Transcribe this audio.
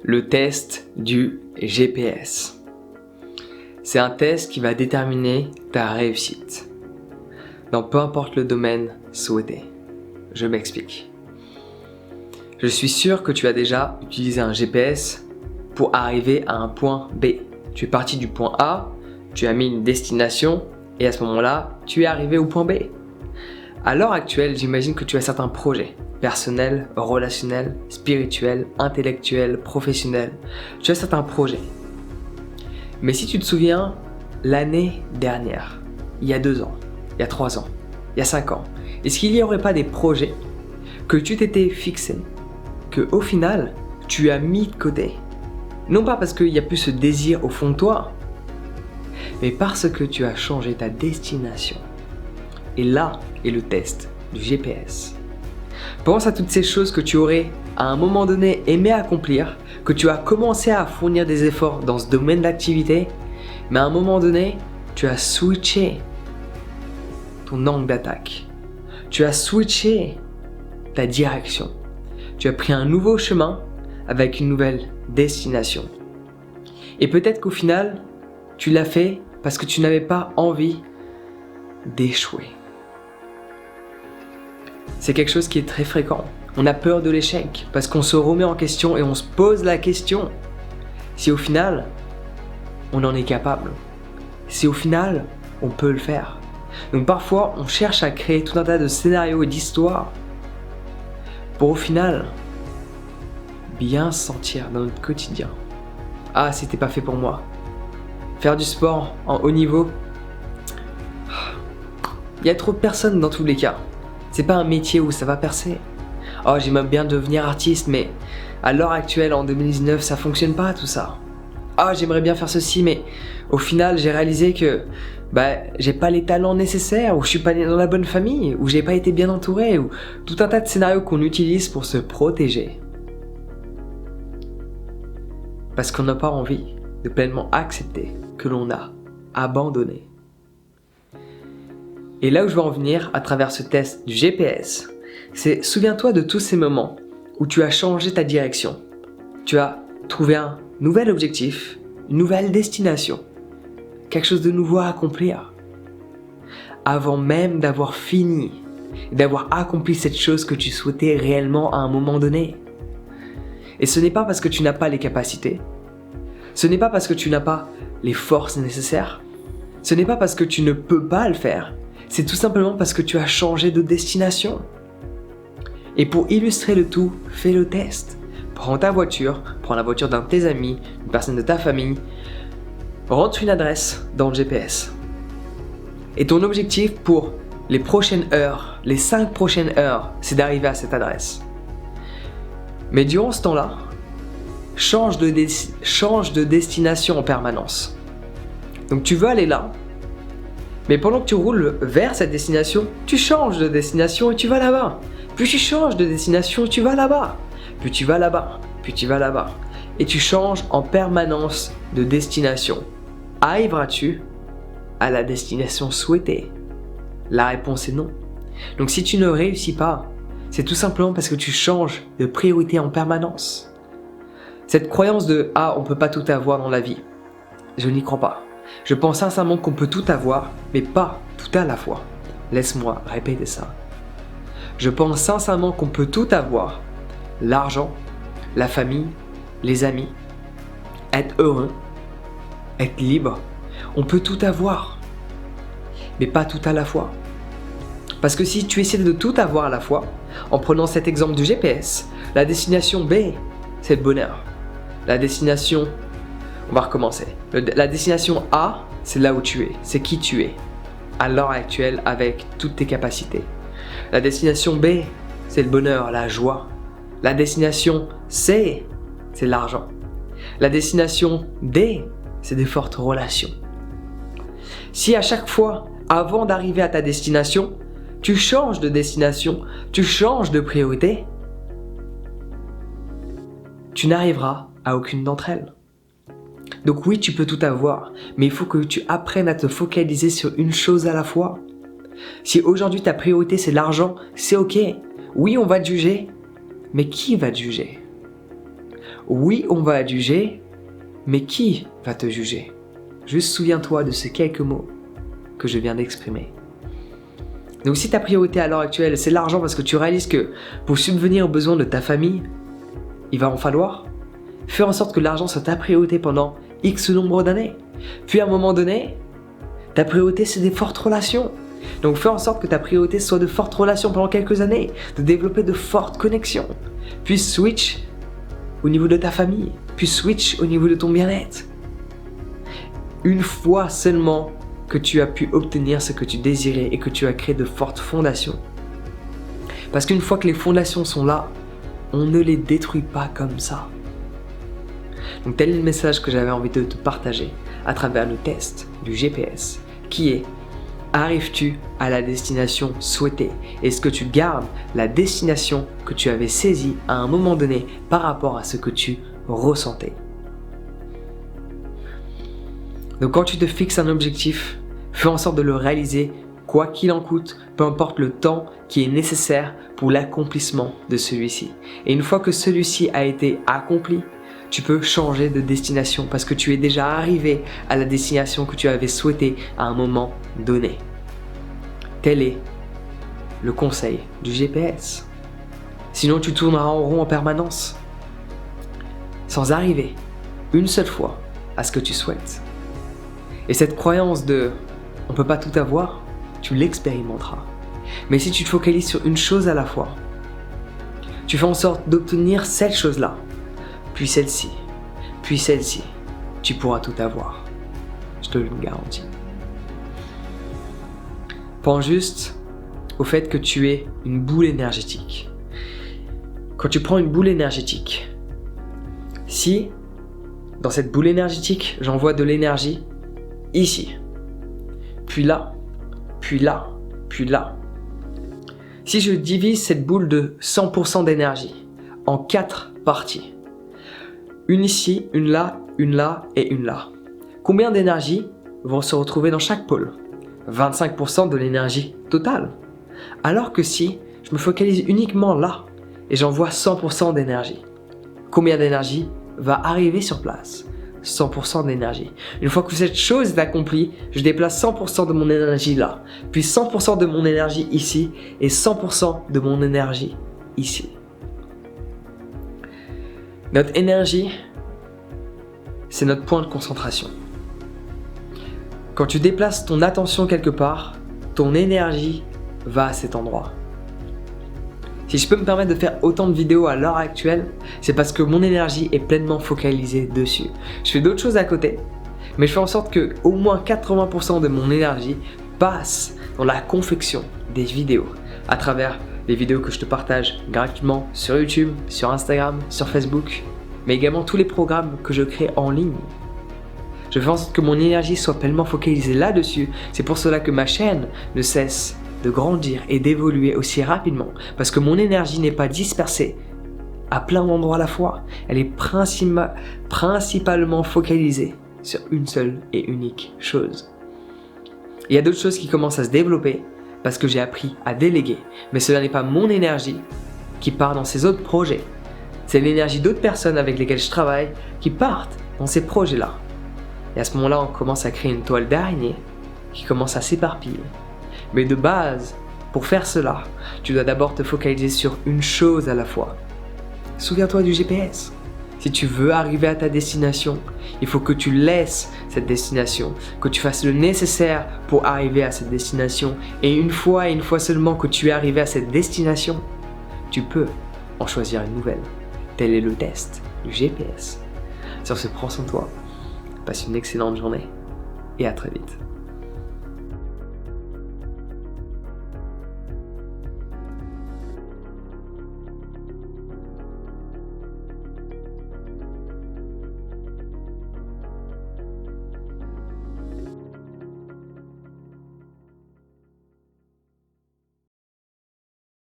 le test du GPS. C'est un test qui va déterminer ta réussite dans peu importe le domaine souhaité. Je m'explique. Je suis sûr que tu as déjà utilisé un GPS pour arriver à un point B. Tu es parti du point A, tu as mis une destination et à ce moment-là, tu es arrivé au point B. À l'heure actuelle, j'imagine que tu as certains projets personnels, relationnels, spirituels, intellectuels, professionnels. Tu as certains projets. Mais si tu te souviens, l'année dernière, il y a 2 ans, il y a 3 ans, il y a 5 ans, est-ce qu'il n'y aurait pas des projets que tu t'étais fixé, que au final, tu as mis de côté? Non pas parce qu'il n'y a plus ce désir au fond de toi, mais parce que tu as changé ta destination. Et là est le test du GPS. Pense à toutes ces choses que tu aurais à un moment donné aimé accomplir, que tu as commencé à fournir des efforts dans ce domaine d'activité, mais à un moment donné, tu as switché ton angle d'attaque. Tu as switché ta direction. Tu as pris un nouveau chemin avec une nouvelle destination. Et peut-être qu'au final, tu l'as fait parce que tu n'avais pas envie d'échouer. C'est quelque chose qui est très fréquent. On a peur de l'échec parce qu'on se remet en question et on se pose la question si au final, on en est capable. Si au final, on peut le faire. Donc parfois, on cherche à créer tout un tas de scénarios et d'histoires pour au final, bien se sentir dans notre quotidien. Ah, c'était pas fait pour moi. Faire du sport en haut niveau, il y a trop de personnes dans tous les cas. C'est pas un métier où ça va percer. Oh, j'aimerais bien devenir artiste, mais à l'heure actuelle, en 2019, ça fonctionne pas tout ça. Ah, j'aimerais bien faire ceci, mais au final, j'ai réalisé que j'ai pas les talents nécessaires, ou je suis pas né dans la bonne famille, ou j'ai pas été bien entouré, ou tout un tas de scénarios qu'on utilise pour se protéger. Parce qu'on n'a pas envie de pleinement accepter que l'on a abandonné. Et là où je veux en venir à travers ce test du GPS, c'est souviens-toi de tous ces moments où tu as changé ta direction. Tu as trouvé un nouvel objectif, une nouvelle destination, quelque chose de nouveau à accomplir. Avant même d'avoir fini, d'avoir accompli cette chose que tu souhaitais réellement à un moment donné. Et ce n'est pas parce que tu n'as pas les capacités, ce n'est pas parce que tu n'as pas les forces nécessaires, ce n'est pas parce que tu ne peux pas le faire, c'est tout simplement parce que tu as changé de destination. Et pour illustrer le tout, fais le test. Prends ta voiture, prends la voiture d'un de tes amis, une personne de ta famille, rentre une adresse dans le GPS. Et ton objectif pour les prochaines heures, les 5 prochaines heures, c'est d'arriver à cette adresse. Mais durant ce temps-là, change de destination en permanence. Donc tu veux aller là, mais pendant que tu roules vers cette destination, tu changes de destination et tu vas là-bas. Puis tu changes de destination et tu vas là-bas. Puis tu vas là-bas. Puis tu vas là-bas. Et tu changes en permanence de destination. Arriveras-tu à la destination souhaitée? La réponse est non. Donc si tu ne réussis pas, c'est tout simplement parce que tu changes de priorité en permanence. Cette croyance de « Ah, on ne peut pas tout avoir dans la vie », je n'y crois pas. Je pense sincèrement qu'on peut tout avoir, mais pas tout à la fois. Laisse-moi répéter ça. Je pense sincèrement qu'on peut tout avoir. L'argent, la famille, les amis, être heureux, être libre. On peut tout avoir, mais pas tout à la fois. Parce que si tu essaies de tout avoir à la fois, en prenant cet exemple du GPS, la destination B, c'est le bonheur. La destination, on va recommencer. La destination A, c'est là où tu es, c'est qui tu es, à l'heure actuelle avec toutes tes capacités. La destination B, c'est le bonheur, la joie. La destination C, c'est l'argent. La destination D, c'est des fortes relations. Si à chaque fois, avant d'arriver à ta destination, tu changes de destination, tu changes de priorité, tu n'arriveras à aucune d'entre elles. Donc oui, tu peux tout avoir, mais il faut que tu apprennes à te focaliser sur une chose à la fois. Si aujourd'hui ta priorité c'est l'argent, c'est ok. Oui, on va te juger, mais qui va te juger? Oui, on va te juger, mais qui va te juger? Juste souviens-toi de ces quelques mots que je viens d'exprimer. Donc si ta priorité à l'heure actuelle, c'est l'argent parce que tu réalises que pour subvenir aux besoins de ta famille, il va en falloir, fais en sorte que l'argent soit ta priorité pendant X nombre d'années. Puis à un moment donné, ta priorité c'est des fortes relations. Donc fais en sorte que ta priorité soit de fortes relations pendant quelques années, de développer de fortes connexions. Puis switch au niveau de ta famille, puis switch au niveau de ton bien-être. Une fois seulement que tu as pu obtenir ce que tu désirais et que tu as créé de fortes fondations. Parce qu'une fois que les fondations sont là, on ne les détruit pas comme ça. Donc tel est le message que j'avais envie de te partager à travers le test du GPS, qui est: arrives-tu à la destination souhaitée? Est-ce que tu gardes la destination que tu avais saisie à un moment donné par rapport à ce que tu ressentais? Donc quand tu te fixes un objectif, fais en sorte de le réaliser quoi qu'il en coûte, peu importe le temps qui est nécessaire pour l'accomplissement de celui-ci. Et une fois que celui-ci a été accompli, tu peux changer de destination parce que tu es déjà arrivé à la destination que tu avais souhaitée à un moment donné. Tel est le conseil du GPS. Sinon, tu tourneras en rond en permanence, sans arriver une seule fois à ce que tu souhaites. Et cette croyance de « on ne peut pas tout avoir », tu l'expérimenteras. Mais si tu te focalises sur une chose à la fois, tu fais en sorte d'obtenir cette chose-là, puis celle-ci, tu pourras tout avoir. Je te le garantis. Pense juste au fait que tu es une boule énergétique. Quand tu prends une boule énergétique, si dans cette boule énergétique, j'envoie de l'énergie ici, puis là, puis là, puis là. Si je divise cette boule de 100% d'énergie en 4 parties, une ici, une là et une là, combien d'énergie vont se retrouver dans chaque pôle? 25% de l'énergie totale. Alors que si je me focalise uniquement là et j'envoie 100% d'énergie, combien d'énergie va arriver sur place? 100% d'énergie. Une fois que cette chose est accomplie, je déplace 100% de mon énergie là, puis 100% de mon énergie ici et 100% de mon énergie ici. Notre énergie, c'est notre point de concentration. Quand tu déplaces ton attention quelque part, ton énergie va à cet endroit. Si je peux me permettre de faire autant de vidéos à l'heure actuelle, c'est parce que mon énergie est pleinement focalisée dessus. Je fais d'autres choses à côté, mais je fais en sorte que au moins 80% de mon énergie passe dans la confection des vidéos, à travers les vidéos que je te partage gratuitement sur YouTube, sur Instagram, sur Facebook, mais également tous les programmes que je crée en ligne. Je fais en sorte que mon énergie soit pleinement focalisée là-dessus. C'est pour cela que ma chaîne ne cesse de grandir et d'évoluer aussi rapidement, parce que mon énergie n'est pas dispersée à plein d'endroits à la fois. Elle est principalement focalisée sur une seule et unique chose. Il y a d'autres choses qui commencent à se développer parce que j'ai appris à déléguer, mais cela n'est pas mon énergie qui part dans ces autres projets. C'est l'énergie d'autres personnes avec lesquelles je travaille qui partent dans ces projets-là. Et à ce moment-là, on commence à créer une toile d'araignée qui commence à s'éparpiller. Mais de base, pour faire cela, tu dois d'abord te focaliser sur une chose à la fois. Souviens-toi du GPS. Si tu veux arriver à ta destination, il faut que tu laisses cette destination, que tu fasses le nécessaire pour arriver à cette destination. Et une fois seulement que tu es arrivé à cette destination, tu peux en choisir une nouvelle. Tel est le test du GPS. Sur ce, prends soin de toi. Passe une excellente journée et à très vite.